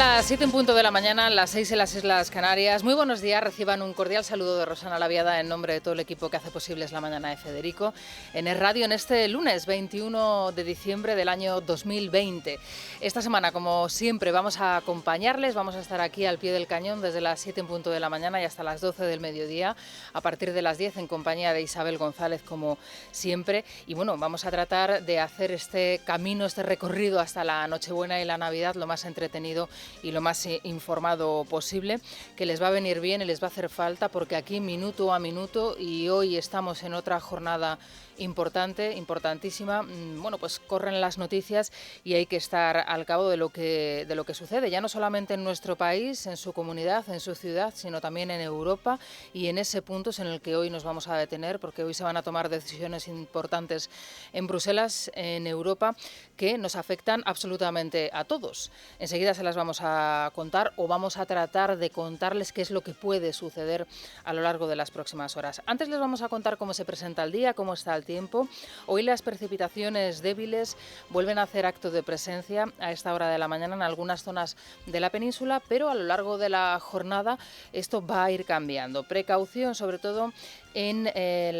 las 7 en punto de la mañana, las 6 en las Islas Canarias. Muy buenos días, reciban un cordial saludo de Rosana Laviada en nombre de todo el equipo que hace posible Es la Mañana de Federico en Es Radio en este lunes 21 de diciembre del año 2020. Esta semana, como siempre, vamos a acompañarles, vamos a estar aquí al pie del cañón desde las 7 en punto de la mañana y hasta las 12 del mediodía, a partir de las 10 en compañía de Isabel González, como siempre. Y bueno, vamos a tratar de hacer este camino, este recorrido hasta la Nochebuena y la Navidad lo más entretenido y lo más informado posible, que les va a venir bien y les va a hacer falta, porque aquí minuto a minuto, y hoy estamos en otra jornada importantísima, bueno, pues corren las noticias y hay que estar al cabo de lo que sucede, ya no solamente en nuestro país, en su comunidad, en su ciudad, sino también en Europa, y en ese punto es en el que hoy nos vamos a detener, porque hoy se van a tomar decisiones importantes en Bruselas, en Europa, que nos afectan absolutamente a todos. Enseguida se las vamos a contar, o vamos a tratar de contarles qué es lo que puede suceder a lo largo de las próximas horas. Antes les vamos a contar cómo se presenta el día, cómo está el tiempo. Hoy las precipitaciones débiles vuelven a hacer acto de presencia a esta hora de la mañana en algunas zonas de la península, pero a lo largo de la jornada esto va a ir cambiando. Precaución sobre todo en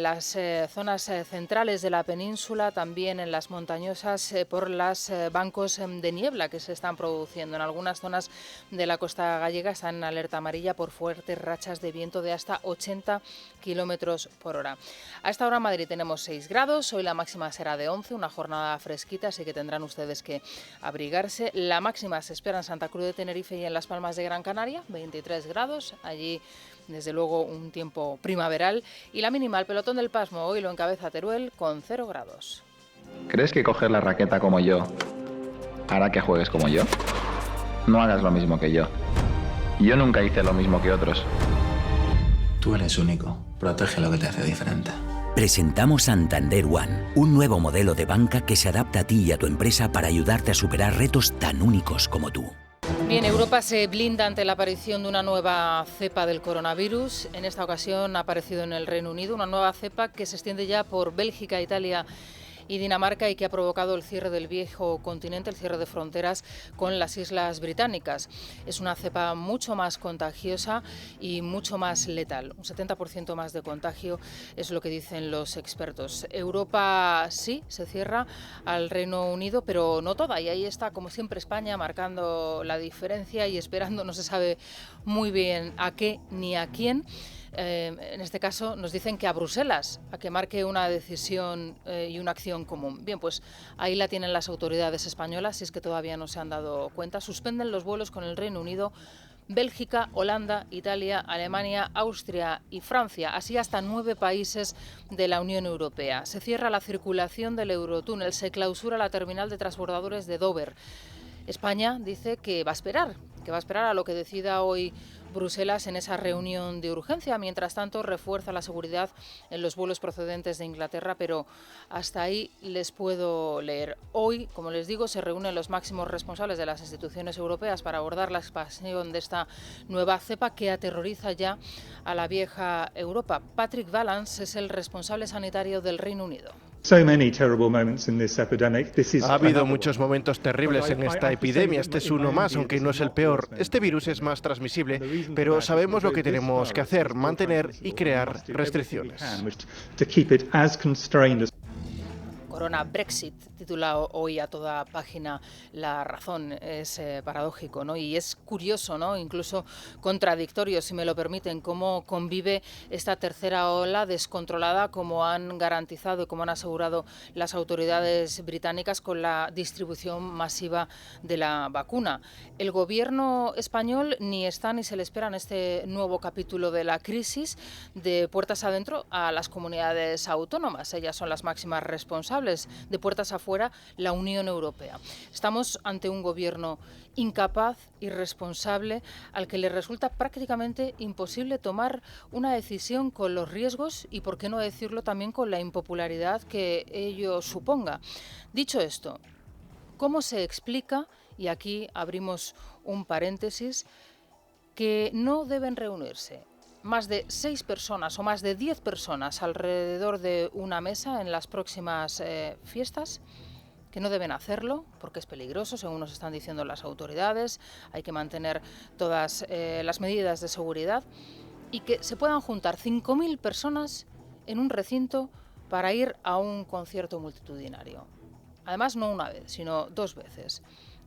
las zonas centrales de la península, también en las montañosas, por los bancos de niebla que se están produciendo. En algunas zonas de la costa gallega están en alerta amarilla por fuertes rachas de viento de hasta 80 kilómetros por hora. A esta hora en Madrid tenemos 6 grados, hoy la máxima será de 11, una jornada fresquita, así que tendrán ustedes que abrigarse. La máxima se espera en Santa Cruz de Tenerife y en Las Palmas de Gran Canaria, 23 grados, allí desde luego un tiempo primaveral, y la mínima, el pelotón del pasmo, hoy lo encabeza Teruel con 0 grados. ¿Crees que coger la raqueta como yo hará que juegues como yo? No hagas lo mismo que yo. Yo nunca hice lo mismo que otros. Tú eres único. Protege lo que te hace diferente. Presentamos Santander One, un nuevo modelo de banca que se adapta a ti y a tu empresa para ayudarte a superar retos tan únicos como tú. Bien, Europa se blinda ante la aparición de una nueva cepa del coronavirus. En esta ocasión ha aparecido en el Reino Unido una nueva cepa que se extiende ya por Bélgica, Italia y Dinamarca, y que ha provocado el cierre del viejo continente, el cierre de fronteras con las Islas Británicas. Es una cepa mucho más contagiosa y mucho más letal. Un 70% más de contagio es lo que dicen los expertos. Europa sí se cierra al Reino Unido, pero no toda. Y ahí está, como siempre, España marcando la diferencia y esperando, no se sabe muy bien a qué ni a quién. En este caso nos dicen que a Bruselas, a que marque una decisión y una acción común. Bien, pues ahí la tienen las autoridades españolas, si es que todavía no se han dado cuenta. Suspenden los vuelos con el Reino Unido, Bélgica, Holanda, Italia, Alemania, Austria y Francia, así hasta 9 países de la Unión Europea. Se cierra la circulación del Eurotúnel, se clausura la terminal de transbordadores de Dover. España dice que va a esperar a lo que decida hoy Bruselas en esa reunión de urgencia. Mientras tanto, refuerza la seguridad en los vuelos procedentes de Inglaterra, pero hasta ahí les puedo leer. Hoy, como les digo, se reúnen los máximos responsables de las instituciones europeas para abordar la expansión de esta nueva cepa que aterroriza ya a la vieja Europa. Patrick Vallance es el responsable sanitario del Reino Unido. Ha habido muchos momentos terribles en esta epidemia. Este es uno más, aunque no es el peor. Este virus es más transmisible, pero sabemos lo que tenemos que hacer: mantener y crear restricciones. Corona Brexit, titula hoy a toda página La Razón. Es paradójico, ¿no? Y es curioso, ¿no? Incluso contradictorio, si me lo permiten, cómo convive esta tercera ola descontrolada, como han garantizado y como han asegurado las autoridades británicas, con la distribución masiva de la vacuna. El gobierno español ni está ni se le espera en este nuevo capítulo de la crisis, de puertas adentro a las comunidades autónomas. Ellas son las máximas responsables. De puertas afuera, la Unión Europea. Estamos ante un gobierno incapaz, irresponsable, al que le resulta prácticamente imposible tomar una decisión con los riesgos y, por qué no decirlo, también con la impopularidad que ello suponga. Dicho esto, ¿cómo se explica, y aquí abrimos un paréntesis, que no deben reunirse más de 6 personas o más de 10 personas alrededor de una mesa en las próximas fiestas? que no deben hacerlo porque es peligroso, según nos están diciendo las autoridades, hay que mantener todas las medidas de seguridad, y que se puedan juntar 5.000 personas en un recinto para ir a un concierto multitudinario. Además, no una vez, sino 2 veces.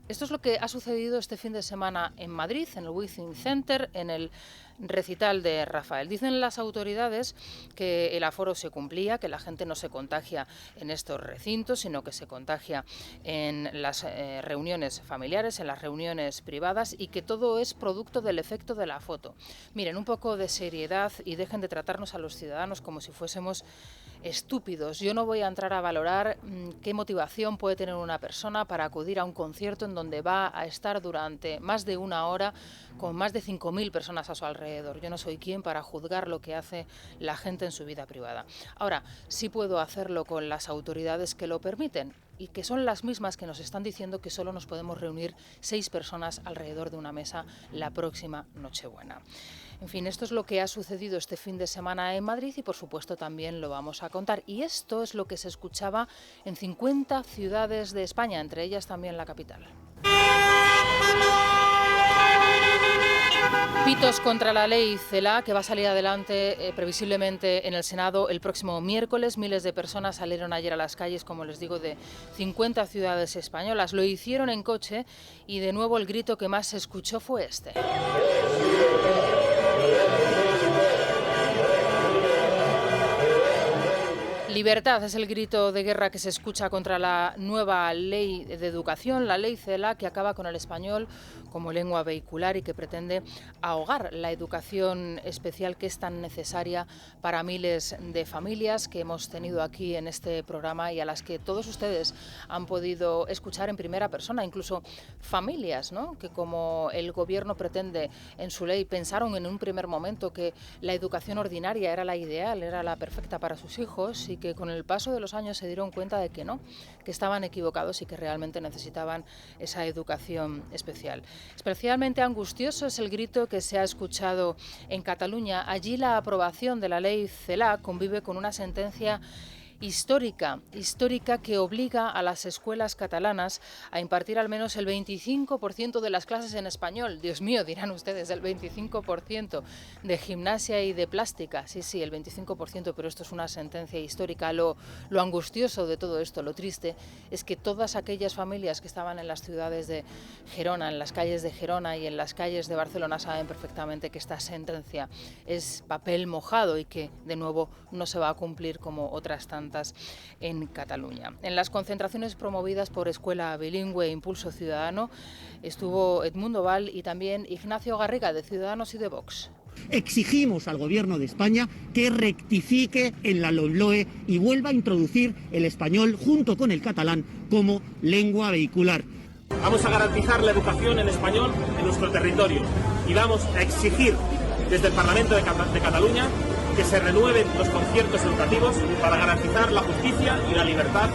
Esto es lo que ha sucedido este fin de semana en Madrid, en el Within Center, en el recital de Rafael. Dicen las autoridades que el aforo se cumplía, que la gente no se contagia en estos recintos, sino que se contagia en las reuniones familiares, en las reuniones privadas, y que todo es producto del efecto de la foto. Miren, un poco de seriedad y dejen de tratarnos a los ciudadanos como si fuésemos estúpidos. Yo no voy a entrar a valorar qué motivación puede tener una persona para acudir a un concierto en donde va a estar durante más de 1 hora con más de 5.000 personas a su alrededor. Yo no soy quien para juzgar lo que hace la gente en su vida privada. Ahora, sí puedo hacerlo con las autoridades que lo permiten, y que son las mismas que nos están diciendo que solo nos podemos reunir 6 personas alrededor de una mesa la próxima Nochebuena. En fin, esto es lo que ha sucedido este fin de semana en Madrid y, por supuesto, también lo vamos a contar. Y esto es lo que se escuchaba en 50 ciudades de España, entre ellas también la capital. Pitos contra la ley CELA, que va a salir adelante previsiblemente en el Senado el próximo miércoles. Miles de personas salieron ayer a las calles, como les digo, de 50 ciudades españolas. Lo hicieron en coche y de nuevo el grito que más se escuchó fue este. Libertad es el grito de guerra que se escucha contra la nueva ley de educación, la ley CELA, que acaba con el español como lengua vehicular y que pretende ahogar la educación especial que es tan necesaria para miles de familias que hemos tenido aquí en este programa y a las que todos ustedes han podido escuchar en primera persona, incluso familias, ¿no?, que como el gobierno pretende en su ley pensaron en un primer momento que la educación ordinaria era la ideal, era la perfecta para sus hijos, y que con el paso de los años se dieron cuenta de que no, que estaban equivocados y que realmente necesitaban esa educación especial. Especialmente angustioso es el grito que se ha escuchado en Cataluña. Allí la aprobación de la ley CELA convive con una sentencia histórica que obliga a las escuelas catalanas a impartir al menos el 25% de las clases en español. Dios mío, dirán ustedes, el 25% de gimnasia y de plástica. Sí, el 25%, pero esto es una sentencia histórica. Lo angustioso de todo esto, lo triste, es que todas aquellas familias que estaban en las ciudades de Gerona, en las calles de Gerona y en las calles de Barcelona saben perfectamente que esta sentencia es papel mojado y que, de nuevo, no se va a cumplir como otras tantas en Cataluña. En las concentraciones promovidas por Escuela Bilingüe e Impulso Ciudadano estuvo Edmundo Val y también Ignacio Garriga, de Ciudadanos y de Vox. Exigimos al Gobierno de España que rectifique en la LOMLOE y vuelva a introducir el español junto con el catalán como lengua vehicular. Vamos a garantizar la educación en español en nuestro territorio y vamos a exigir desde el Parlamento de Cataluña que se renueven los conciertos educativos para garantizar la justicia y la libertad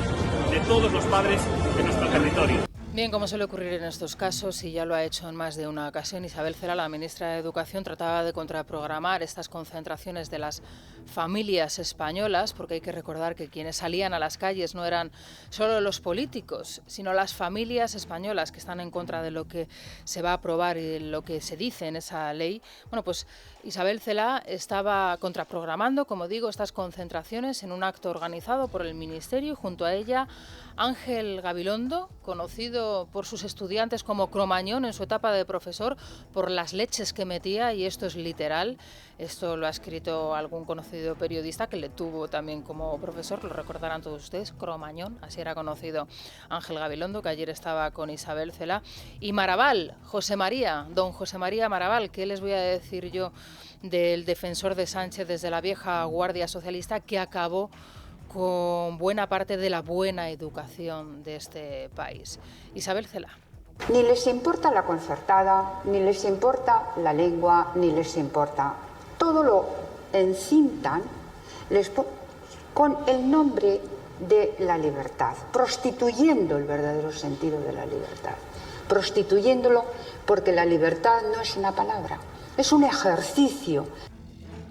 de todos los padres de nuestro territorio. Bien, como suele ocurrir en estos casos, y ya lo ha hecho en más de una ocasión, Isabel Cela, la ministra de Educación, trataba de contraprogramar estas concentraciones de las familias españolas, porque hay que recordar que quienes salían a las calles no eran solo los políticos, sino las familias españolas que están en contra de lo que se va a aprobar y de lo que se dice en esa ley. Bueno, pues Isabel Cela estaba contraprogramando, como digo, estas concentraciones en un acto organizado por el Ministerio, y junto a ella Ángel Gabilondo, conocido por sus estudiantes como Cromañón en su etapa de profesor, por las leches que metía, y esto es literal. Esto lo ha escrito algún conocido periodista que le tuvo también como profesor, lo recordarán todos ustedes, Cromañón, así era conocido Ángel Gabilondo, que ayer estaba con Isabel Cela. Y Maraval, don José María Maraval, ¿qué les voy a decir yo del defensor de Sánchez desde la vieja Guardia Socialista, que acabó con buena parte de la buena educación de este país? Isabel Cela. Ni les importa la concertada, ni les importa la lengua, ni les importa. Todo lo encintan con el nombre de la libertad, prostituyendo el verdadero sentido de la libertad, prostituyéndolo porque la libertad no es una palabra, es un ejercicio.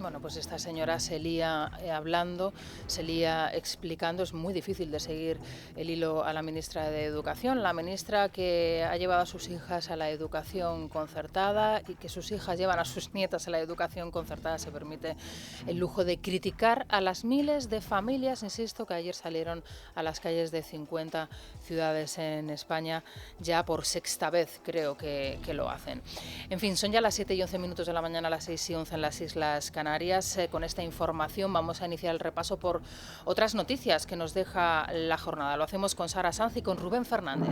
Bueno, pues esta señora se lía hablando, se lía explicando. Es muy difícil de seguir el hilo a la ministra de Educación. La ministra que ha llevado a sus hijas a la educación concertada y que sus hijas llevan a sus nietas a la educación concertada se permite el lujo de criticar a las miles de familias, insisto, que ayer salieron a las calles de 50 ciudades en España. Ya por sexta vez creo que lo hacen. En fin, son ya las 7:11 de la mañana, las 6:11 en las Islas Canarias. Con esta información vamos a iniciar el repaso por otras noticias que nos deja la jornada. Lo hacemos con Sara Sanz y con Rubén Fernández.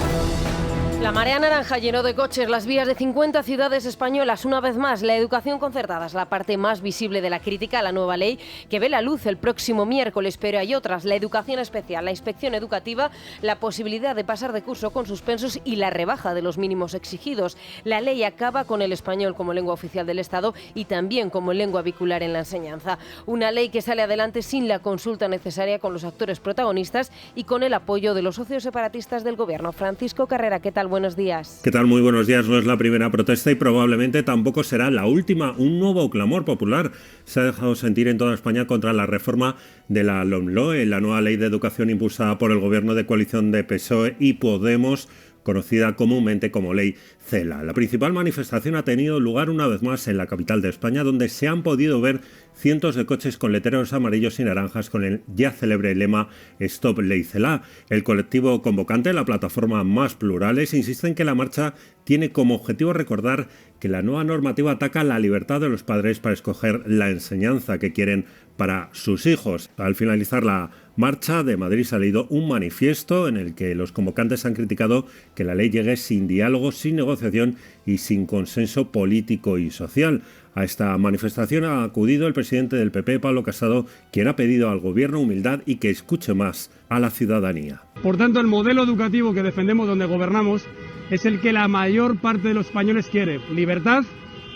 La marea naranja llenó de coches las vías de 50 ciudades españolas. Una vez más, la educación concertada es la parte más visible de la crítica a la nueva ley que ve la luz el próximo miércoles, pero hay otras: la educación especial, la inspección educativa, la posibilidad de pasar de curso con suspensos y la rebaja de los mínimos exigidos. La ley acaba con el español como lengua oficial del Estado y también como lengua vehicular en la enseñanza. Una ley que sale adelante sin la consulta necesaria con los actores protagonistas y con el apoyo de los socios separatistas del Gobierno. Francisco Carrera, ¿qué tal? Buenos días. ¿Qué tal? Muy buenos días. No es la primera protesta y probablemente tampoco será la última. Un nuevo clamor popular se ha dejado sentir en toda España contra la reforma de la LOMLOE, la nueva ley de educación impulsada por el Gobierno de coalición de PSOE y Podemos, conocida comúnmente como Ley Cela. La principal manifestación ha tenido lugar una vez más en la capital de España, donde se han podido ver cientos de coches con letreros amarillos y naranjas con el ya célebre lema Stop Ley Cela. El colectivo convocante, la plataforma Más Plurales, insiste en que la marcha tiene como objetivo recordar que la nueva normativa ataca la libertad de los padres para escoger la enseñanza que quieren para sus hijos. Al finalizar la marcha, de Madrid ha salido un manifiesto en el que los convocantes han criticado que la ley llegue sin diálogo, sin negociación y sin consenso político y social. A esta manifestación ha acudido el presidente del PP, Pablo Casado, quien ha pedido al Gobierno humildad y que escuche más a la ciudadanía. Por tanto, el modelo educativo que defendemos donde gobernamos es el que la mayor parte de los españoles quiere: libertad,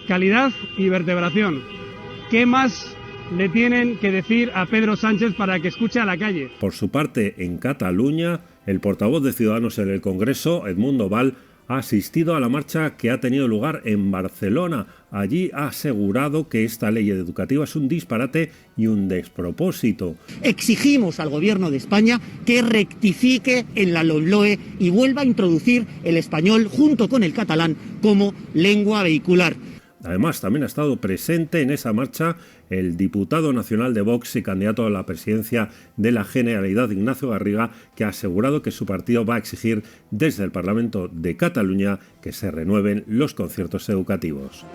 calidad y vertebración. ¿Qué más le tienen que decir a Pedro Sánchez para que escuche a la calle? Por su parte, en Cataluña, el portavoz de Ciudadanos en el Congreso, Edmundo Val, ha asistido a la marcha que ha tenido lugar en Barcelona. Allí ha asegurado que esta ley educativa es un disparate y un despropósito. Exigimos al Gobierno de España que rectifique en la LOMLOE y vuelva a introducir el español junto con el catalán como lengua vehicular. Además, también ha estado presente en esa marcha el diputado nacional de Vox y candidato a la presidencia de la Generalidad, Ignacio Garriga, que ha asegurado que su partido va a exigir desde el Parlamento de Cataluña que se renueven los conciertos educativos.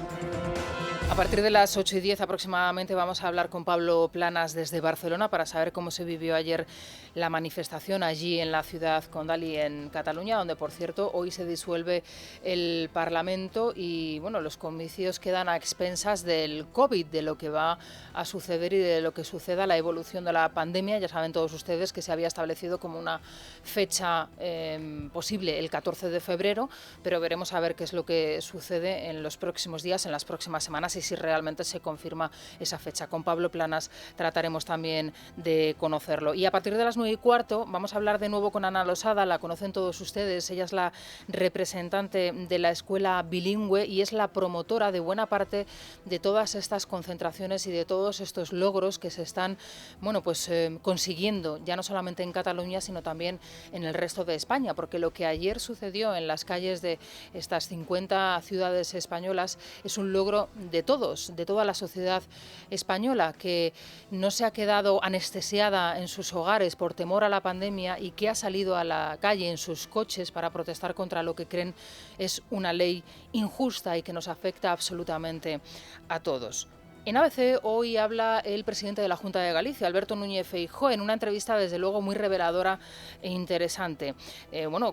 A partir de las 8:10 aproximadamente vamos a hablar con Pablo Planas desde Barcelona para saber cómo se vivió ayer la manifestación allí en la ciudad condal y en Cataluña, donde, por cierto, hoy se disuelve el Parlamento y bueno, los comicios quedan a expensas del COVID, de lo que va a suceder y de lo que suceda, la evolución de la pandemia. Ya saben todos ustedes que se había establecido como una fecha posible el 14 de febrero, pero veremos a ver qué es lo que sucede en los próximos días, en las próximas semanas, y si realmente se confirma esa fecha. Con Pablo Planas trataremos también de conocerlo. Y a partir de las 9:15 vamos a hablar de nuevo con Ana Losada. La conocen todos ustedes. Ella es la representante de la escuela bilingüe y es la promotora de buena parte de todas estas concentraciones y de todos estos logros que se están consiguiendo, ya no solamente en Cataluña, sino también en el resto de España, porque lo que ayer sucedió en las calles de estas 50 ciudades españolas es un logro de todos, de toda la sociedad española, que no se ha quedado anestesiada en sus hogares por temor a la pandemia y que ha salido a la calle en sus coches para protestar contra lo que creen es una ley injusta y que nos afecta absolutamente a todos. En ABC hoy habla el presidente de la Junta de Galicia, Alberto Núñez Feijóo, en una entrevista desde luego muy reveladora e interesante.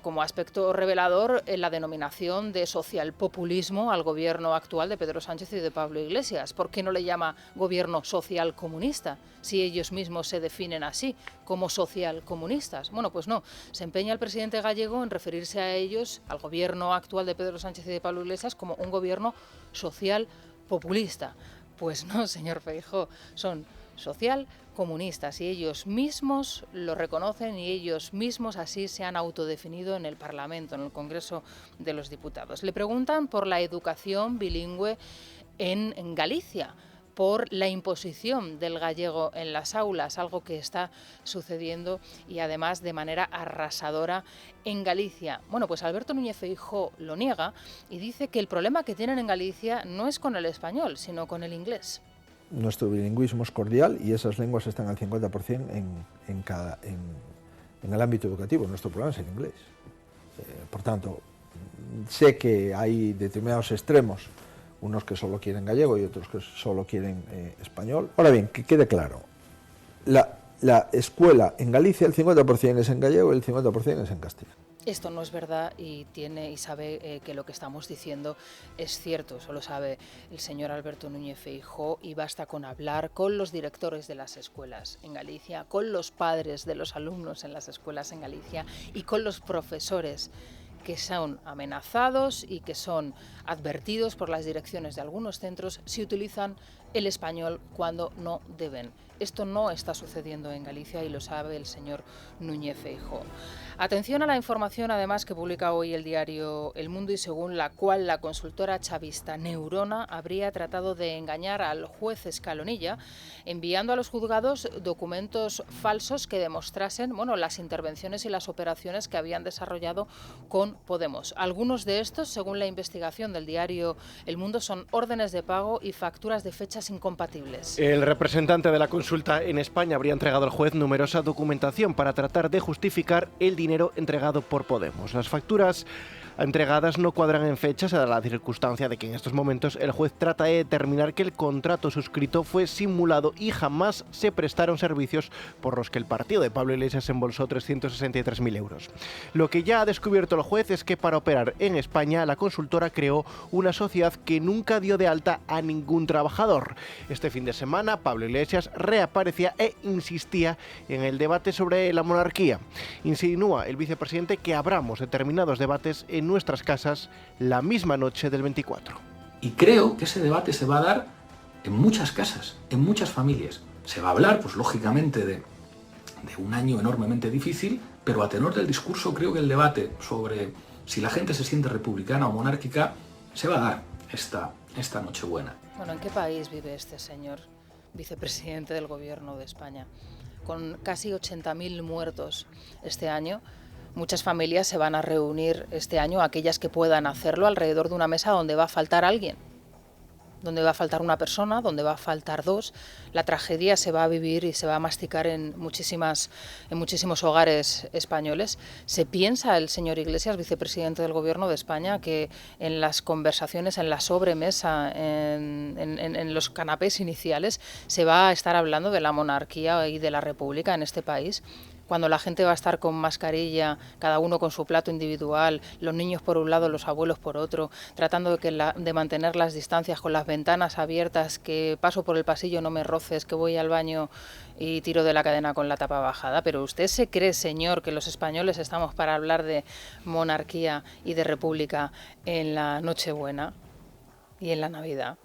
Como aspecto revelador, la denominación de socialpopulismo al gobierno actual de Pedro Sánchez y de Pablo Iglesias. ¿Por qué no le llama gobierno social comunista si ellos mismos se definen así, como socialcomunistas? Bueno, pues no. Se empeña el presidente gallego en referirse a ellos, al gobierno actual de Pedro Sánchez y de Pablo Iglesias, como un gobierno social populista. Pues no, señor Feijóo, son socialcomunistas y ellos mismos lo reconocen y ellos mismos así se han autodefinido en el Parlamento, en el Congreso de los Diputados. Le preguntan por la educación bilingüe en Galicia. por la imposición del gallego en las aulas, algo que está sucediendo y además de manera arrasadora en Galicia. Bueno, pues Alberto Núñez Feijóo lo niega y dice que el problema que tienen en Galicia no es con el español, sino con el inglés. Nuestro bilingüismo es cordial y esas lenguas están al 50% en el ámbito educativo. Nuestro problema es el inglés. Por tanto, sé que hay determinados extremos, unos que solo quieren gallego y otros que solo quieren español. Ahora bien, que quede claro, la escuela en Galicia el 50% es en gallego y el 50% es en castellano. Esto no es verdad y sabe que lo que estamos diciendo es cierto. Eso lo sabe el señor Alberto Núñez Feijóo y basta con hablar con los directores de las escuelas en Galicia, con los padres de los alumnos en las escuelas en Galicia y con los profesores que son amenazados y que son advertidos por las direcciones de algunos centros si utilizan el español cuando no deben. Esto no está sucediendo en Galicia y lo sabe el señor Núñez Feijóo. Atención a la información, además, que publica hoy el diario El Mundo y según la cual la consultora chavista Neurona habría tratado de engañar al juez Escalonilla enviando a los juzgados documentos falsos que demostrasen, las intervenciones y las operaciones que habían desarrollado con Podemos. Algunos de estos, según la investigación del diario El Mundo, son órdenes de pago y facturas de fechas incompatibles. El representante de la consulta en España habría entregado al juez numerosa documentación para tratar de justificar el dinero entregado por Podemos. Las facturas entregadas no cuadran en fechas, a la circunstancia de que en estos momentos el juez trata de determinar que el contrato suscrito fue simulado y jamás se prestaron servicios por los que el partido de Pablo Iglesias embolsó 363.000 euros. Lo que ya ha descubierto el juez es que para operar en España la consultora creó una sociedad que nunca dio de alta a ningún trabajador. Este fin de semana Pablo Iglesias reaparecía e insistía en el debate sobre la monarquía. Insinúa el vicepresidente que abramos determinados debates en nuestras casas la misma noche del 24. Y creo que ese debate se va a dar en muchas casas, en muchas familias. Se va a hablar, pues lógicamente, de un año enormemente difícil, pero a tenor del discurso creo que el debate sobre si la gente se siente republicana o monárquica se va a dar esta Nochebuena. Bueno, ¿en qué país vive este señor vicepresidente del Gobierno de España? Con casi 80.000 muertos este año. Muchas familias se van a reunir este año, aquellas que puedan hacerlo, alrededor de una mesa donde va a faltar alguien, donde va a faltar una persona, donde va a faltar dos. La tragedia se va a vivir y se va a masticar en muchísimos hogares españoles. ¿Se piensa el señor Iglesias, vicepresidente del Gobierno de España, que en las conversaciones, en la sobremesa, en los canapés iniciales, se va a estar hablando de la monarquía y de la república en este país? Cuando la gente va a estar con mascarilla, cada uno con su plato individual, los niños por un lado, los abuelos por otro, tratando de mantener las distancias con las ventanas abiertas, que paso por el pasillo, no me roces, que voy al baño y tiro de la cadena con la tapa bajada. Pero ¿usted se cree, señor, que los españoles estamos para hablar de monarquía y de república en la Nochebuena y en la Navidad?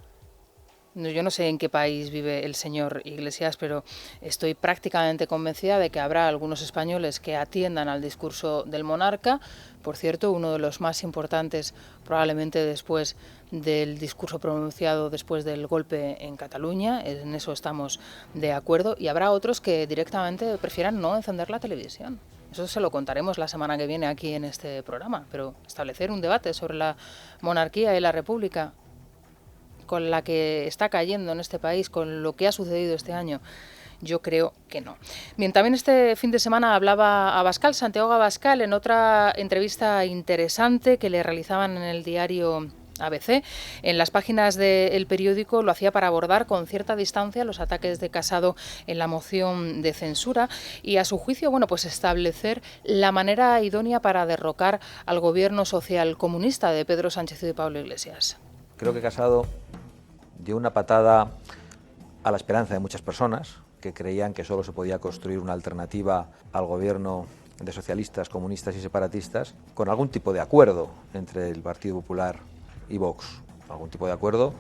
Yo no sé en qué país vive el señor Iglesias, pero estoy prácticamente convencida de que habrá algunos españoles que atiendan al discurso del monarca. Por cierto, uno de los más importantes probablemente después del discurso pronunciado después del golpe en Cataluña. En eso estamos de acuerdo. Y habrá otros que directamente prefieran no encender la televisión. Eso se lo contaremos la semana que viene aquí en este programa. Pero establecer un debate sobre la monarquía y la república, con la que está cayendo en este país, con lo que ha sucedido este año, yo creo que no. Bien, también este fin de semana hablaba Abascal, Santiago Abascal, en otra entrevista interesante que le realizaban en el diario ABC. En las páginas del periódico lo hacía para abordar con cierta distancia los ataques de Casado en la moción de censura y, a su juicio, pues establecer la manera idónea para derrocar al gobierno social comunista de Pedro Sánchez y de Pablo Iglesias. Creo que Casado dio una patada a la esperanza de muchas personas que creían que solo se podía construir una alternativa al gobierno de socialistas, comunistas y separatistas con algún tipo de acuerdo entre el Partido Popular y Vox. Algún tipo de acuerdo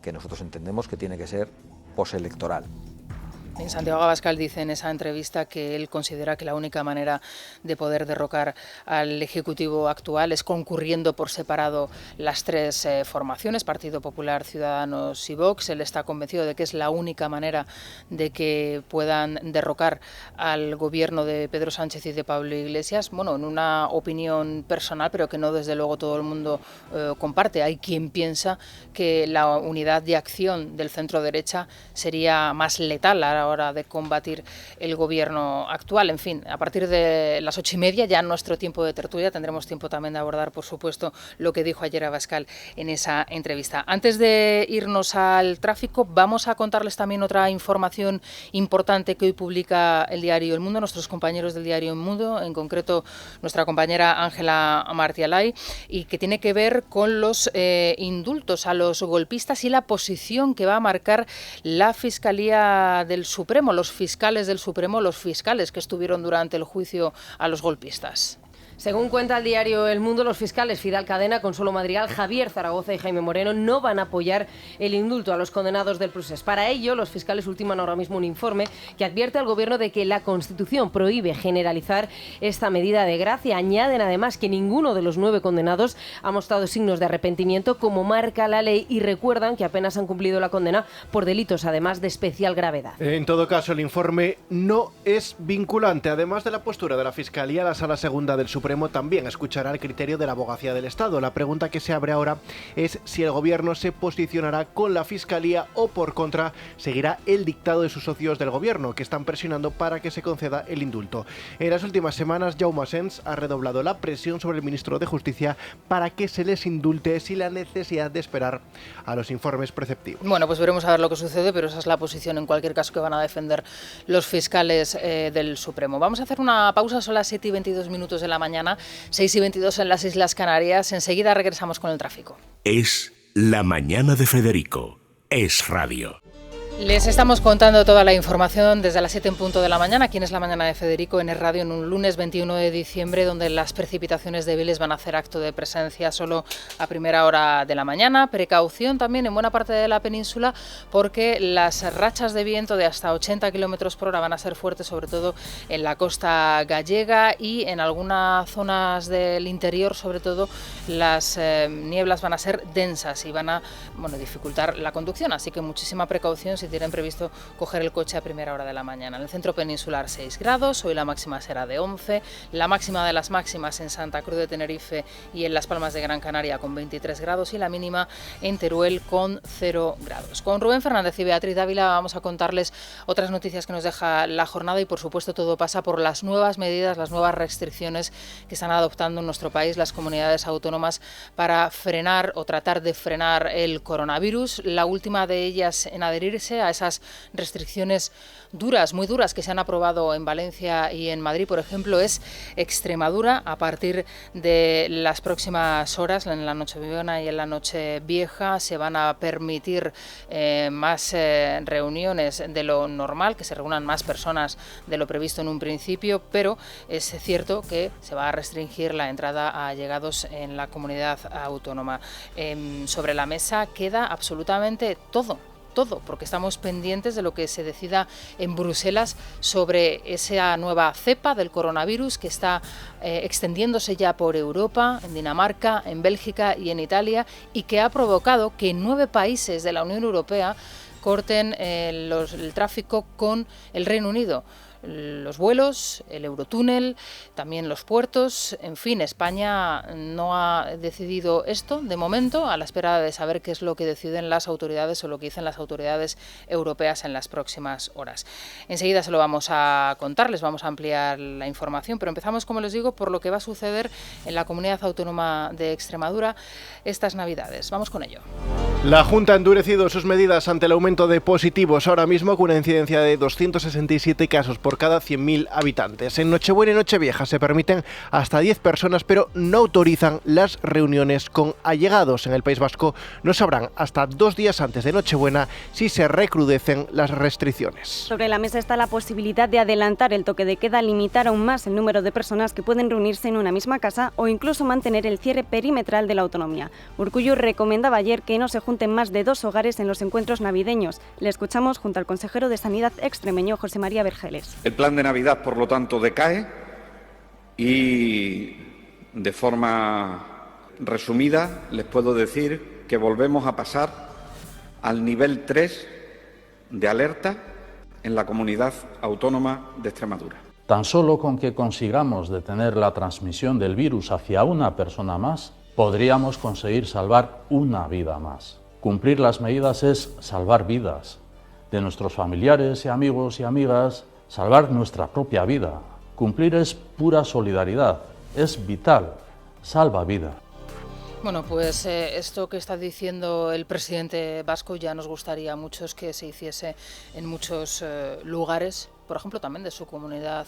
que nosotros entendemos que tiene que ser postelectoral. Santiago Abascal dice en esa entrevista que él considera que la única manera de poder derrocar al Ejecutivo actual es concurriendo por separado las tres formaciones, Partido Popular, Ciudadanos y Vox. Él está convencido de que es la única manera de que puedan derrocar al gobierno de Pedro Sánchez y de Pablo Iglesias. Bueno, en una opinión personal, pero que no desde luego todo el mundo comparte. Hay quien piensa que la unidad de acción del centro derecha sería más letal a la hora de combatir el gobierno actual. En fin, a partir de las 8:30, ya en nuestro tiempo de tertulia, tendremos tiempo también de abordar, por supuesto, lo que dijo ayer Abascal en esa entrevista. Antes de irnos al tráfico, vamos a contarles también otra información importante que hoy publica el diario El Mundo, nuestros compañeros del diario El Mundo, en concreto nuestra compañera Ángela Martialay, y que tiene que ver con los indultos a los golpistas y la posición que va a marcar la Fiscalía del Supremo, los fiscales del Supremo, los fiscales que estuvieron durante el juicio a los golpistas. Según cuenta el diario El Mundo, los fiscales Fidel Cadena, Consuelo Madrigal, Javier Zaragoza y Jaime Moreno no van a apoyar el indulto a los condenados del procés. Para ello, los fiscales ultiman ahora mismo un informe que advierte al Gobierno de que la Constitución prohíbe generalizar esta medida de gracia. Añaden además que ninguno de los 9 condenados ha mostrado signos de arrepentimiento, como marca la ley, y recuerdan que apenas han cumplido la condena por delitos, además de especial gravedad. En todo caso, el informe no es vinculante. Además de la postura de la Fiscalía, la Sala Segunda del Supremo también escuchará el criterio de la Abogacía del Estado. La pregunta que se abre ahora es si el Gobierno se posicionará con la Fiscalía o, por contra, seguirá el dictado de sus socios del Gobierno, que están presionando para que se conceda el indulto. En las últimas semanas, Jaume Asens ha redoblado la presión sobre el ministro de Justicia para que se les indulte sin la necesidad de esperar a los informes preceptivos. Bueno, pues veremos a ver lo que sucede, pero esa es la posición, en cualquier caso, que van a defender los fiscales del Supremo. Vamos a hacer una pausa, son las 7:22 de la mañana, 6:22 en las Islas Canarias. Enseguida regresamos con el tráfico. Es La Mañana de Federico. Es Radio. Les estamos contando toda la información desde las 7 en punto de la mañana. Aquí en Es la Mañana de Federico, en Es Radio, en un lunes 21 de diciembre, donde las precipitaciones débiles van a hacer acto de presencia solo a primera hora de la mañana. Precaución también en buena parte de la península, porque las rachas de viento de hasta 80 kilómetros por hora van a ser fuertes, sobre todo en la costa gallega, y en algunas zonas del interior, sobre todo, las nieblas van a ser densas y van a dificultar la conducción. Así que muchísima precaución si tienen previsto coger el coche a primera hora de la mañana. En el centro peninsular 6 grados, hoy la máxima será de 11, la máxima de las máximas en Santa Cruz de Tenerife y en Las Palmas de Gran Canaria con 23 grados y la mínima en Teruel con 0 grados. Con Rubén Fernández y Beatriz Dávila vamos a contarles otras noticias que nos deja la jornada, y por supuesto todo pasa por las nuevas medidas, las nuevas restricciones que están adoptando en nuestro país las comunidades autónomas para frenar o tratar de frenar el coronavirus. La última de ellas en adherirse a esas restricciones duras, muy duras, que se han aprobado en Valencia y en Madrid, por ejemplo, es Extremadura. A partir de las próximas horas, en la Nochebuena y en la Nochevieja, se van a permitir más reuniones de lo normal, que se reúnan más personas de lo previsto en un principio, pero es cierto que se va a restringir la entrada a allegados en la comunidad autónoma. Sobre la mesa queda absolutamente todo, porque estamos pendientes de lo que se decida en Bruselas sobre esa nueva cepa del coronavirus que está extendiéndose ya por Europa, en Dinamarca, en Bélgica y en Italia, y que ha provocado que 9 países de la Unión Europea corten el tráfico con el Reino Unido. Los vuelos, el Eurotúnel, también los puertos. En fin, España no ha decidido esto de momento, a la espera de saber qué es lo que deciden las autoridades o lo que dicen las autoridades europeas en las próximas horas. Enseguida se lo vamos a contar, les vamos a ampliar la información, pero empezamos, como les digo, por lo que va a suceder en la comunidad autónoma de Extremadura estas Navidades. Vamos con ello. La Junta ha endurecido sus medidas ante el aumento de positivos, ahora mismo con una incidencia de 267 casos por cada 100.000 habitantes. En Nochebuena y Nochevieja se permiten hasta 10 personas, pero no autorizan las reuniones con allegados. En el País Vasco no sabrán hasta 2 días antes de Nochebuena si se recrudecen las restricciones. Sobre la mesa está la posibilidad de adelantar el toque de queda, limitar aún más el número de personas que pueden reunirse en una misma casa o incluso mantener el cierre perimetral de la autonomía. Urkullu recomendaba ayer que no se junten apunten más de 2 hogares en los encuentros navideños. Le escuchamos junto al consejero de Sanidad extremeño, José María Vergeles. El plan de Navidad, por lo tanto, decae y, de forma resumida, les puedo decir que volvemos a pasar al nivel 3 de alerta en la comunidad autónoma de Extremadura. Tan solo con que consigamos detener la transmisión del virus hacia una persona más, podríamos conseguir salvar una vida más. Cumplir las medidas es salvar vidas de nuestros familiares y amigos y amigas, salvar nuestra propia vida. Cumplir es pura solidaridad, es vital, salva vida. Bueno, pues esto que está diciendo el presidente vasco ya nos gustaría a muchos que se hiciese en muchos lugares, por ejemplo también de su comunidad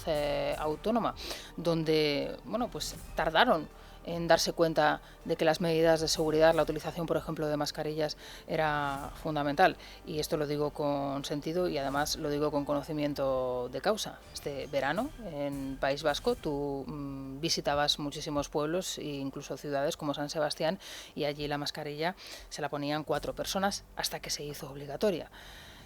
autónoma, donde bueno, pues tardaron en darse cuenta de que las medidas de seguridad, la utilización, por ejemplo, de mascarillas era fundamental. Y esto lo digo con sentido y además lo digo con conocimiento de causa. Este verano en País Vasco tú visitabas muchísimos pueblos e incluso ciudades como San Sebastián y allí la mascarilla se la ponían 4 personas hasta que se hizo obligatoria.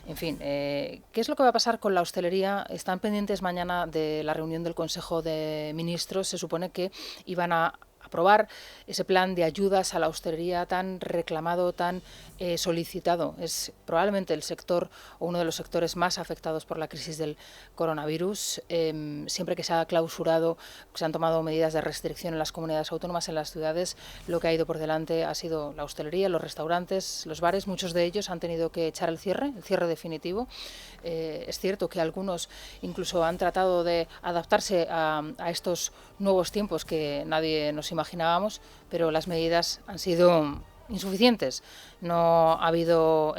En fin, ¿qué es lo que va a pasar con la hostelería? Están pendientes mañana de la reunión del Consejo de Ministros. Se supone que iban a aprobar ese plan de ayudas a la hostelería tan reclamado, tan solicitado. Es probablemente el sector o uno de los sectores más afectados por la crisis del coronavirus. Siempre que se ha clausurado, se han tomado medidas de restricción en las comunidades autónomas, en las ciudades, lo que ha ido por delante ha sido la hostelería, los restaurantes, los bares. Muchos de ellos han tenido que echar el cierre definitivo. Es cierto que algunos incluso han tratado de adaptarse a estos nuevos tiempos que nadie nos imaginábamos, pero las medidas han sido insuficientes. No ha habido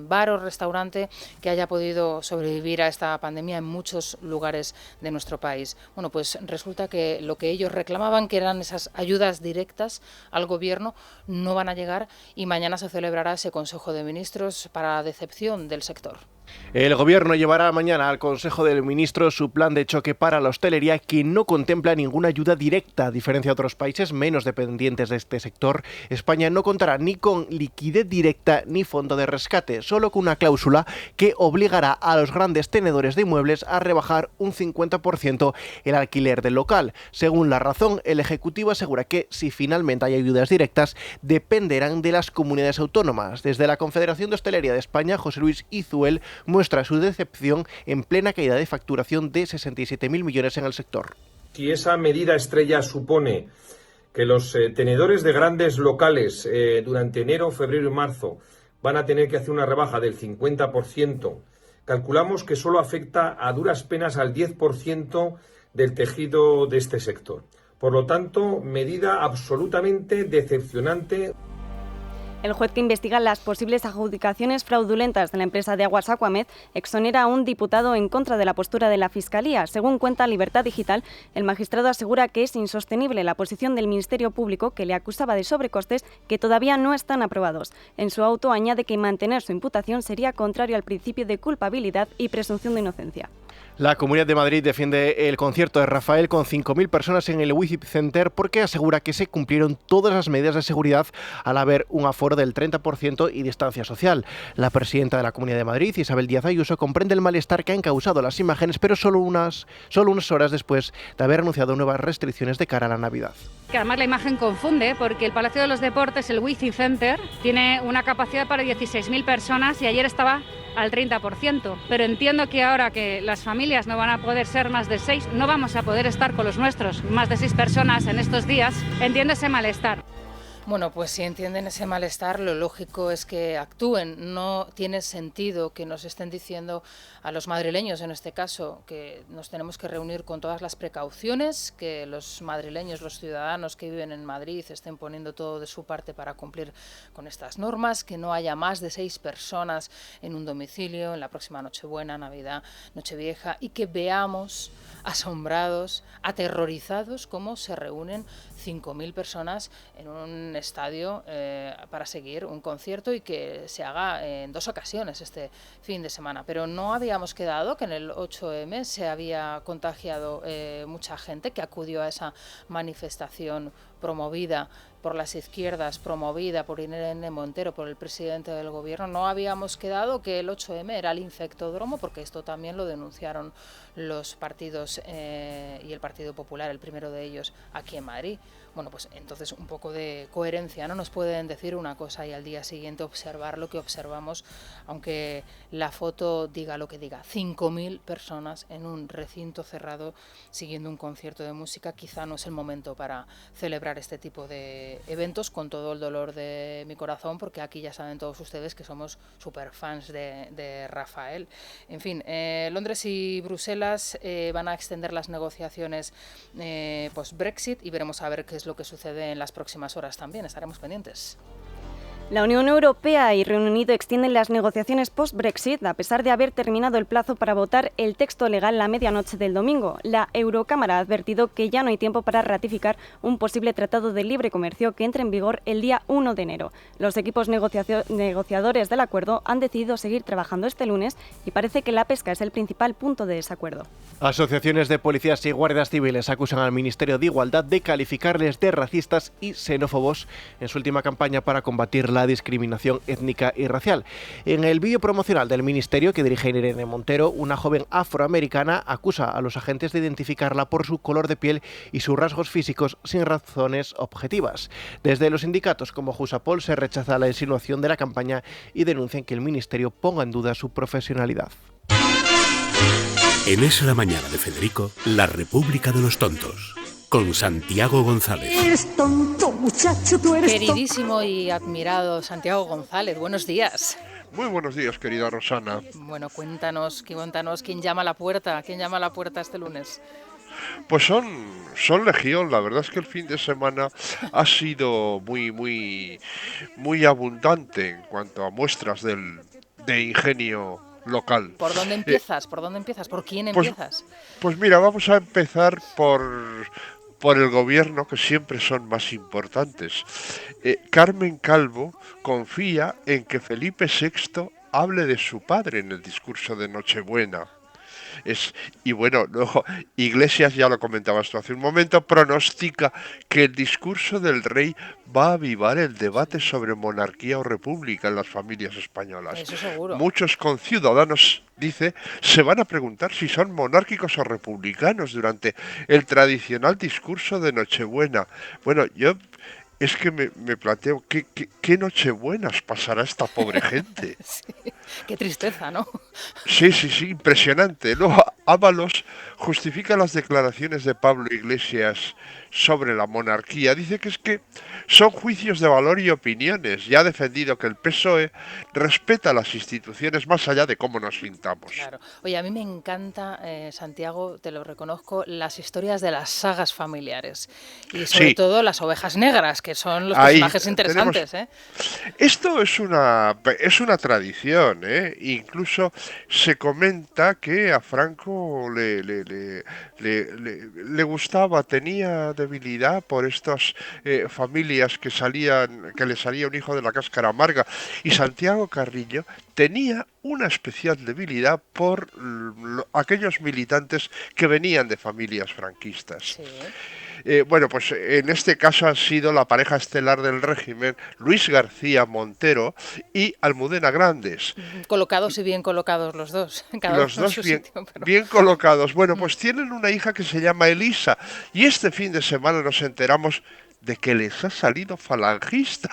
bar o restaurante que haya podido sobrevivir a esta pandemia en muchos lugares de nuestro país. Bueno, pues resulta que lo que ellos reclamaban, que eran esas ayudas directas al gobierno, no van a llegar y mañana se celebrará ese Consejo de Ministros para decepción del sector. El Gobierno llevará mañana al Consejo de Ministros su plan de choque para la hostelería, que no contempla ninguna ayuda directa. A diferencia de otros países menos dependientes de este sector, España no contará ni con liquidez directa ni fondo de rescate, solo con una cláusula que obligará a los grandes tenedores de inmuebles a rebajar un 50% el alquiler del local. Según La Razón, el Ejecutivo asegura que, si finalmente hay ayudas directas, dependerán de las comunidades autónomas. Desde la Confederación de Hostelería de España, José Luis Izuel muestra su decepción en plena caída de facturación de 67.000 millones en el sector. Si esa medida estrella supone que los tenedores de grandes locales durante enero, febrero y marzo van a tener que hacer una rebaja del 50%, calculamos que solo afecta a duras penas al 10% del tejido de este sector. Por lo tanto, medida absolutamente decepcionante. El juez que investiga las posibles adjudicaciones fraudulentas de la empresa de aguas Aquamed exonera a un diputado en contra de la postura de la Fiscalía. Según cuenta Libertad Digital, el magistrado asegura que es insostenible la posición del Ministerio Público, que le acusaba de sobrecostes que todavía no están aprobados. En su auto añade que mantener su imputación sería contrario al principio de culpabilidad y presunción de inocencia. La Comunidad de Madrid defiende el concierto de Rafael con 5.000 personas en el Wizzing Center porque asegura que se cumplieron todas las medidas de seguridad al haber un aforo del 30% y distancia social. La presidenta de la Comunidad de Madrid, Isabel Díaz Ayuso, comprende el malestar que han causado las imágenes, pero solo unas horas después de haber anunciado nuevas restricciones de cara a la Navidad. Que además la imagen confunde porque el Palacio de los Deportes, el Wizzing Center, tiene una capacidad para 16.000 personas y ayer estaba al 30%, pero entiendo que ahora que las familias no van a poder ser más de 6, no vamos a poder estar con los nuestros, más de 6 personas en estos días, entiendo ese malestar. Bueno, pues si entienden ese malestar, lo lógico es que actúen. No tiene sentido que nos estén diciendo a los madrileños, en este caso, que nos tenemos que reunir con todas las precauciones, que los madrileños, los ciudadanos que viven en Madrid estén poniendo todo de su parte para cumplir con estas normas, que no haya más de 6 personas en un domicilio en la próxima Nochebuena, Navidad, Nochevieja, y que veamos asombrados, aterrorizados, cómo se reúnen 5.000 personas en un estadio para seguir un concierto y que se haga en 2 ocasiones este fin de semana. Pero no habíamos quedado que en el 8M se había contagiado mucha gente que acudió a esa manifestación promovida por las izquierdas, promovida por Irene Montero, por el presidente del gobierno. No habíamos quedado que el 8M era el infectódromo, porque esto también lo denunciaron los partidos y el Partido Popular, el primero de ellos, aquí en Madrid. Bueno, pues entonces un poco de coherencia, ¿no? Nos pueden decir una cosa y al día siguiente observar lo que observamos, aunque la foto diga lo que diga. 5.000 personas en un recinto cerrado siguiendo un concierto de música. Quizá no es el momento para celebrar este tipo de eventos, con todo el dolor de mi corazón, porque aquí ya saben todos ustedes que somos súper fans de Rafael. En fin, Londres y Bruselas van a extender las negociaciones post-Brexit y veremos a ver qué es lo que sucede en las próximas horas también. Estaremos pendientes. La Unión Europea y Reino Unido extienden las negociaciones post-Brexit a pesar de haber terminado el plazo para votar el texto legal la medianoche del domingo. La Eurocámara ha advertido que ya no hay tiempo para ratificar un posible tratado de libre comercio que entre en vigor el día 1 de enero. Los equipos negociadores del acuerdo han decidido seguir trabajando este lunes y parece que la pesca es el principal punto de desacuerdo. Asociaciones de policías y guardias civiles acusan al Ministerio de Igualdad de calificarles de racistas y xenófobos en su última campaña para combatir la discriminación étnica y racial. En el vídeo promocional del Ministerio que dirige Irene Montero, una joven afroamericana acusa a los agentes de identificarla por su color de piel y sus rasgos físicos sin razones objetivas. Desde los sindicatos como Jusapol se rechaza la insinuación de la campaña y denuncian que el Ministerio ponga en duda su profesionalidad. En Es la Mañana de Federico, la República de los Tontos, con Santiago González. Eres tonto, muchacho, tú eres tonto. Queridísimo y admirado Santiago González, buenos días. Muy buenos días, querida Rosana. Bueno, cuéntanos quién llama a la puerta, este lunes. Pues son legión. La verdad es que el fin de semana ha sido muy abundante en cuanto a muestras de ingenio local. ¿Por dónde empiezas? ¿Por quién empiezas? Pues mira, vamos a empezar por el gobierno, que siempre son más importantes. Carmen Calvo confía en que Felipe VI hable de su padre en el discurso de Nochebuena. Y bueno, luego Iglesias, ya lo comentabas tú hace un momento, pronostica que el discurso del rey va a avivar el debate sobre monarquía o república en las familias españolas. Eso seguro. Muchos conciudadanos, dice, se van a preguntar si son monárquicos o republicanos durante el tradicional discurso de Nochebuena. Bueno, yo es que me planteo qué Nochebuenas pasará esta pobre gente. Sí, qué tristeza, ¿no? Sí, impresionante. Luego Ábalos justifica las declaraciones de Pablo Iglesias sobre la monarquía. Dice que es que son juicios de valor y opiniones. Y ha defendido que el PSOE respeta las instituciones más allá de cómo nos sintamos. Claro. Oye, a mí me encanta, Santiago, te lo reconozco, las historias de las sagas familiares. Y sobre todo las ovejas negras, que son los personajes interesantes. Esto es una tradición, Incluso se comenta que a Franco le gustaba, tenía debilidad por estas familias que le salía un hijo de la cáscara amarga. Y Santiago Carrillo tenía una especial debilidad por aquellos militantes que venían de familias franquistas. Sí. Bueno, pues en este caso han sido la pareja estelar del régimen, Luis García Montero y Almudena Grandes. Colocados y bien colocados los dos. Los dos bien colocados. Bueno, pues tienen una hija que se llama Elisa y este fin de semana nos enteramos de que les ha salido falangista,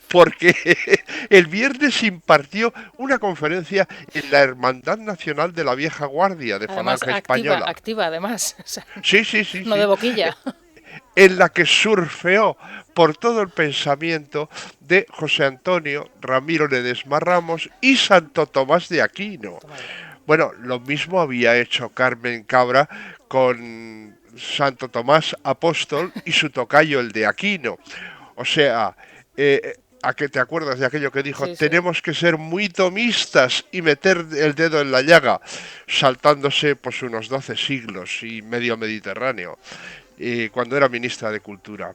porque el viernes impartió una conferencia en la Hermandad Nacional de la Vieja Guardia de Falange Española. Activa, además. O sea, sí. No de boquilla. En la que surfeó por todo el pensamiento de José Antonio Ramiro Ledesma Ramos y Santo Tomás de Aquino. Bueno, lo mismo había hecho Carmen Cabra con Santo Tomás Apóstol y su tocayo, el de Aquino. O sea, ¿a qué te acuerdas de aquello que dijo? Sí. Tenemos que ser muy tomistas y meter el dedo en la llaga, saltándose pues unos 12 siglos y medio Mediterráneo, cuando era ministra de Cultura.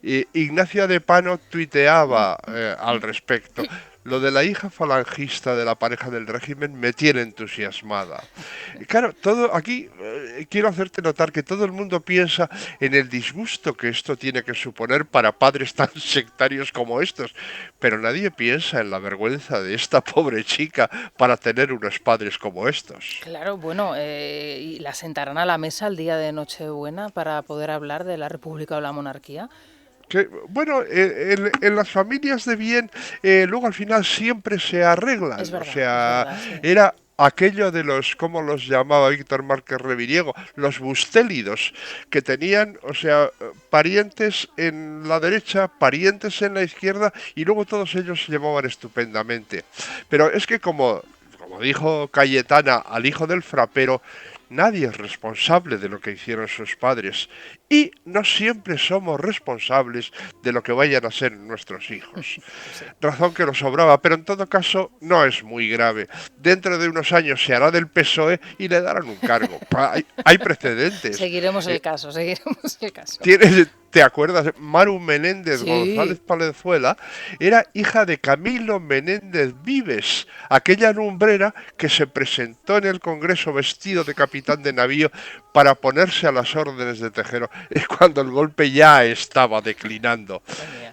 Ignacia de Pano tuiteaba al respecto. Lo de la hija falangista de la pareja del régimen me tiene entusiasmada. Y claro, todo aquí quiero hacerte notar que todo el mundo piensa en el disgusto que esto tiene que suponer para padres tan sectarios como estos, pero nadie piensa en la vergüenza de esta pobre chica para tener unos padres como estos. Claro, bueno, y la sentarán a la mesa el día de Nochebuena para poder hablar de la República o la monarquía. Que, bueno, en las familias de bien, luego al final siempre se arreglan. Es verdad, o sea, es verdad, sí. era aquello de los, ¿cómo los llamaba Víctor Márquez Reviriego? Los bustélidos, que tenían, o sea, parientes en la derecha, parientes en la izquierda, y luego todos ellos se llevaban estupendamente. Pero es que como dijo Cayetana al hijo del frapero, nadie es responsable de lo que hicieron sus padres y no siempre somos responsables de lo que vayan a ser nuestros hijos. Razón que nos sobraba, pero en todo caso no es muy grave. Dentro de unos años se hará del PSOE y le darán un cargo. Hay precedentes. Seguiremos el caso, seguiremos el caso. ¿Te acuerdas? Maru Menéndez Sí. González Palenzuela era hija de Camilo Menéndez Vives, aquella lumbrera que se presentó en el Congreso vestido de capitán de navío para ponerse a las órdenes de Tejero cuando el golpe ya estaba declinando.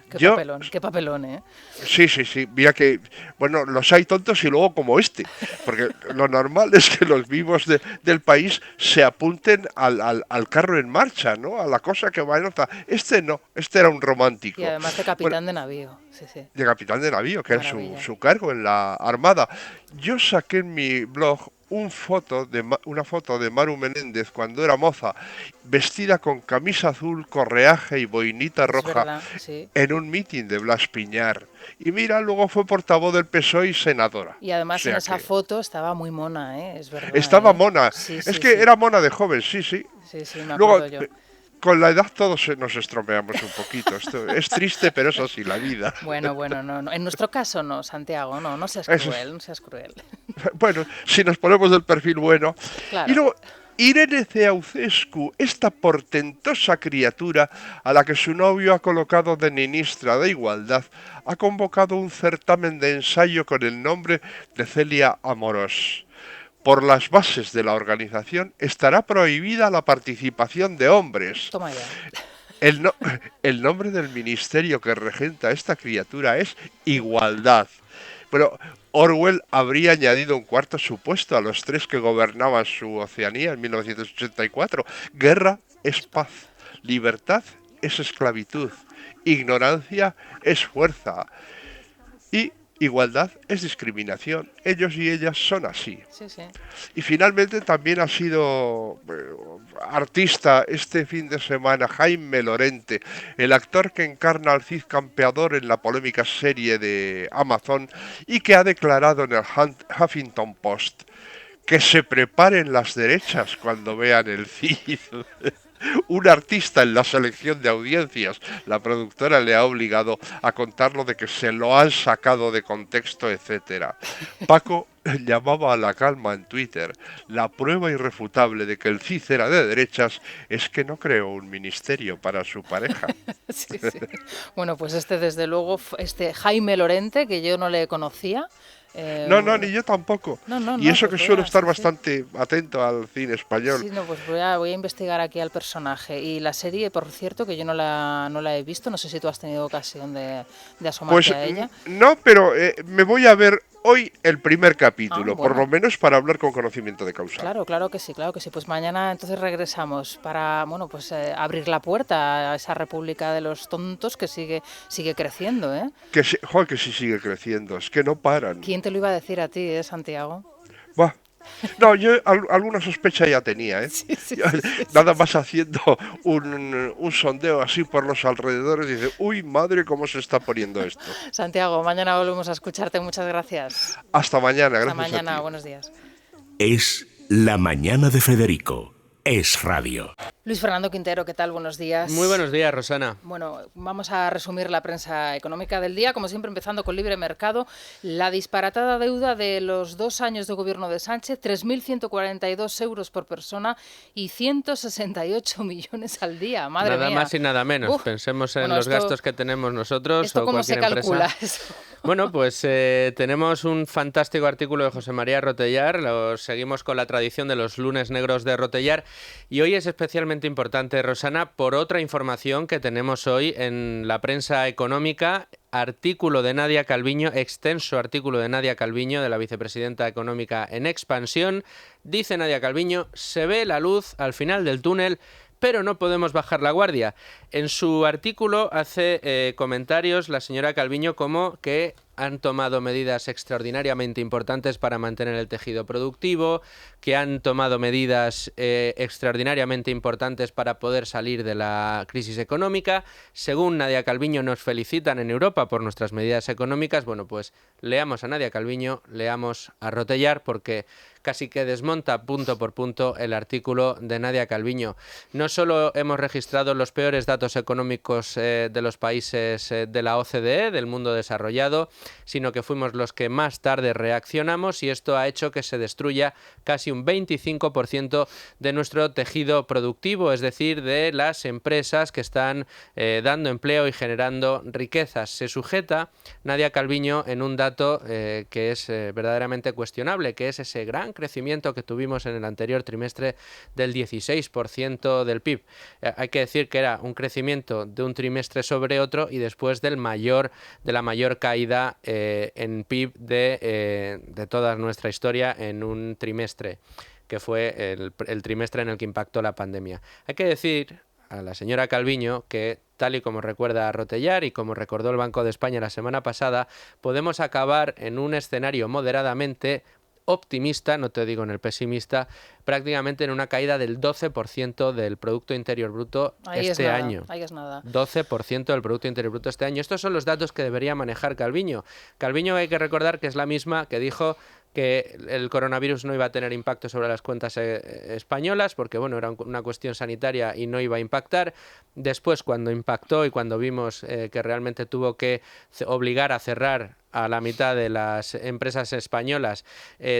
Qué papelón, ¿eh? Sí. Mira que, bueno, los hay tontos y luego como este. Porque lo normal es que los vivos del país se apunten al carro en marcha, ¿no? A la cosa que va en otra. Este no, este era un romántico. Y además de capitán de navío. Sí. De capitán de navío, que era su cargo en la Armada. Yo saqué en mi blog una foto de Maru Menéndez cuando era moza, vestida con camisa azul, correaje y boinita roja, verdad, sí. en un mitin de Blas Piñar. Y mira, luego fue portavoz del PSOE y senadora. Y además O sea en esa que foto estaba muy mona, ¿eh? Es verdad. estaba mona. Sí, Es que era mona de joven, sí. Sí, me Luego, acuerdo yo. con la edad todos nos estropeamos un poquito. Esto es triste, pero es así la vida. Bueno, no. En nuestro caso no, Santiago, no seas Eso cruel, no seas cruel. Bueno, si nos ponemos del perfil bueno. Claro. Y luego, Irene Ceaușescu, esta portentosa criatura a la que su novio ha colocado de ministra de Igualdad, ha convocado un certamen de ensayo con el nombre de Celia Amorós. Por las bases de la organización estará prohibida la participación de hombres. Toma ya. El nombre del ministerio que regenta esta criatura es Igualdad. Pero Orwell habría añadido un cuarto supuesto a los tres que gobernaban su Oceanía en 1984. Guerra es paz, libertad es esclavitud, ignorancia es fuerza y igualdad es discriminación. Ellos y ellas son así. Sí. Y finalmente también ha sido artista este fin de semana Jaime Lorente, el actor que encarna al Cid Campeador en la polémica serie de Amazon y que ha declarado en el Huffington Post que se preparen las derechas cuando vean el Cid. Un artista en la selección de audiencias. La productora le ha obligado a contarlo de que se lo han sacado de contexto, etcétera. Paco llamaba a la calma en Twitter. La prueba irrefutable de que el Cid era de derechas es que no creó un ministerio para su pareja. Sí. Bueno, pues desde luego, Jaime Lorente, que yo no le conocía. No, ni yo tampoco. Y eso que suelo estar bastante atento al cine español. Sí, pues voy a investigar aquí al personaje. Y la serie, por cierto, que yo no la he visto, no sé si tú has tenido ocasión de asomarte a ella. No, pero me voy a ver hoy el primer capítulo, por lo menos para hablar con conocimiento de causa. Claro que sí. Pues mañana entonces regresamos para, abrir la puerta a esa república de los tontos que sigue creciendo, ¿eh? Que sí sigue creciendo, es que no paran. ¿Quién te lo iba a decir a ti, Santiago? Bah. No, yo alguna sospecha ya tenía, ¿eh? Nada más haciendo un sondeo así por los alrededores, dice, uy, madre, cómo se está poniendo esto. Santiago, mañana volvemos a escucharte, muchas gracias. Hasta mañana, gracias. Hasta mañana, buenos días. Es La Mañana de Federico, Es Radio. Luis Fernando Quintero, ¿qué tal? Buenos días. Muy buenos días, Rosana. Bueno, vamos a resumir la prensa económica del día, como siempre empezando con Libre Mercado. La disparatada deuda de los 2 años de gobierno de Sánchez, 3.142 euros por persona y 168 millones al día. Madre mía. Nada más y nada menos. Pensemos en los gastos que tenemos nosotros o cualquier empresa. ¿Cómo se calcula eso? Bueno, pues tenemos un fantástico artículo de José María Rotellar. Lo seguimos con la tradición de los lunes negros de Rotellar. Y hoy es especialmente importante, Rosana, por otra información que tenemos hoy en la prensa económica. Artículo de Nadia Calviño, extenso artículo de Nadia Calviño, de la vicepresidenta económica en Expansión. Dice Nadia Calviño, se ve la luz al final del túnel, pero no podemos bajar la guardia. En su artículo hace comentarios la señora Calviño como que han tomado medidas extraordinariamente importantes para mantener el tejido productivo, que han tomado medidas extraordinariamente importantes para poder salir de la crisis económica. Según Nadia Calviño, nos felicitan en Europa por nuestras medidas económicas. Bueno, pues leamos a Nadia Calviño, leamos a Rotellar, porque casi que desmonta punto por punto el artículo de Nadia Calviño. No solo hemos registrado los peores datos económicos de los países de la OCDE, del mundo desarrollado, sino que fuimos los que más tarde reaccionamos, y esto ha hecho que se destruya casi un 25% de nuestro tejido productivo, es decir, de las empresas que están dando empleo y generando riquezas. Se sujeta Nadia Calviño en un dato que es verdaderamente cuestionable, que es ese gran crecimiento que tuvimos en el anterior trimestre del 16% del PIB. Hay que decir que era un crecimiento de un trimestre sobre otro y después de la mayor caída en PIB de toda nuestra historia en un trimestre, que fue el trimestre en el que impactó la pandemia. Hay que decir a la señora Calviño que, tal y como recuerda Rotellar y como recordó el Banco de España la semana pasada, podemos acabar en un escenario moderadamente optimista, no te digo en el pesimista, prácticamente en una caída del 12% del Producto Interior Bruto este año. Ahí es nada. 12% del Producto Interior Bruto este año. Estos son los datos que debería manejar Calviño. Calviño, hay que recordar que es la misma que dijo que el coronavirus no iba a tener impacto sobre las cuentas españolas porque, bueno, era una cuestión sanitaria y no iba a impactar. Después, cuando impactó y cuando vimos que realmente tuvo que obligar a cerrar a la mitad de las empresas españolas,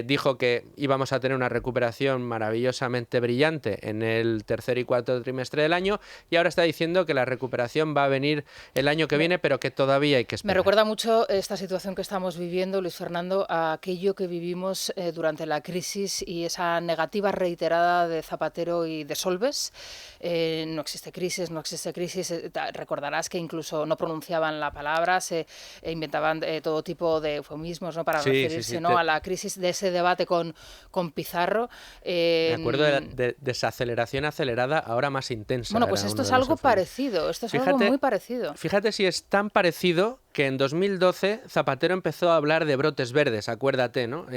dijo que íbamos a tener una recuperación maravillosamente brillante en el tercer y cuarto trimestre del año, y ahora está diciendo que la recuperación va a venir el año que viene, pero que todavía hay que esperar. Me recuerda mucho esta situación que estamos viviendo, Luis Fernando, a aquello que vivimos durante la crisis y esa negativa reiterada de Zapatero y de Solbes. No existe crisis, no existe crisis. Recordarás que incluso no pronunciaban la palabra, se inventaban todo tipo de eufemismos, ¿no?, para referirse a la crisis, de ese debate con Pizarro. Me acuerdo de desaceleración acelerada, ahora más intensa. Bueno, pues esto es algo parecido, algo muy parecido. Fíjate si es tan parecido que en 2012 Zapatero empezó a hablar de brotes verdes, acuérdate, ¿no?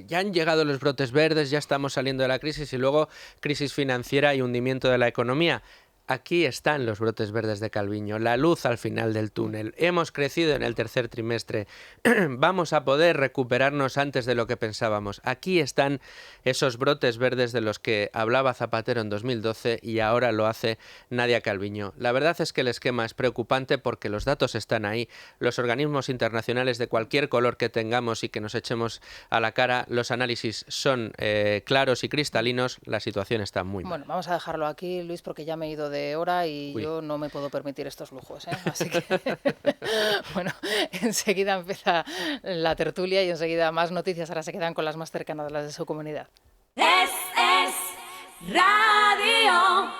Ya han llegado los brotes verdes, ya estamos saliendo de la crisis, y luego crisis financiera y hundimiento de la economía. Aquí están los brotes verdes de Calviño, la luz al final del túnel. Hemos crecido en el tercer trimestre. Vamos a poder recuperarnos antes de lo que pensábamos. Aquí están esos brotes verdes de los que hablaba Zapatero en 2012 y ahora lo hace Nadia Calviño. La verdad es que el esquema es preocupante porque los datos están ahí. Los organismos internacionales de cualquier color que tengamos y que nos echemos a la cara, los análisis son claros y cristalinos. La situación está muy mal. Bueno, vamos a dejarlo aquí, Luis, porque ya me he ido de hora y yo no me puedo permitir estos lujos, ¿eh? Así que, bueno, enseguida empieza la tertulia y enseguida más noticias. Ahora se quedan con las más cercanas, las de su comunidad. Es Radio.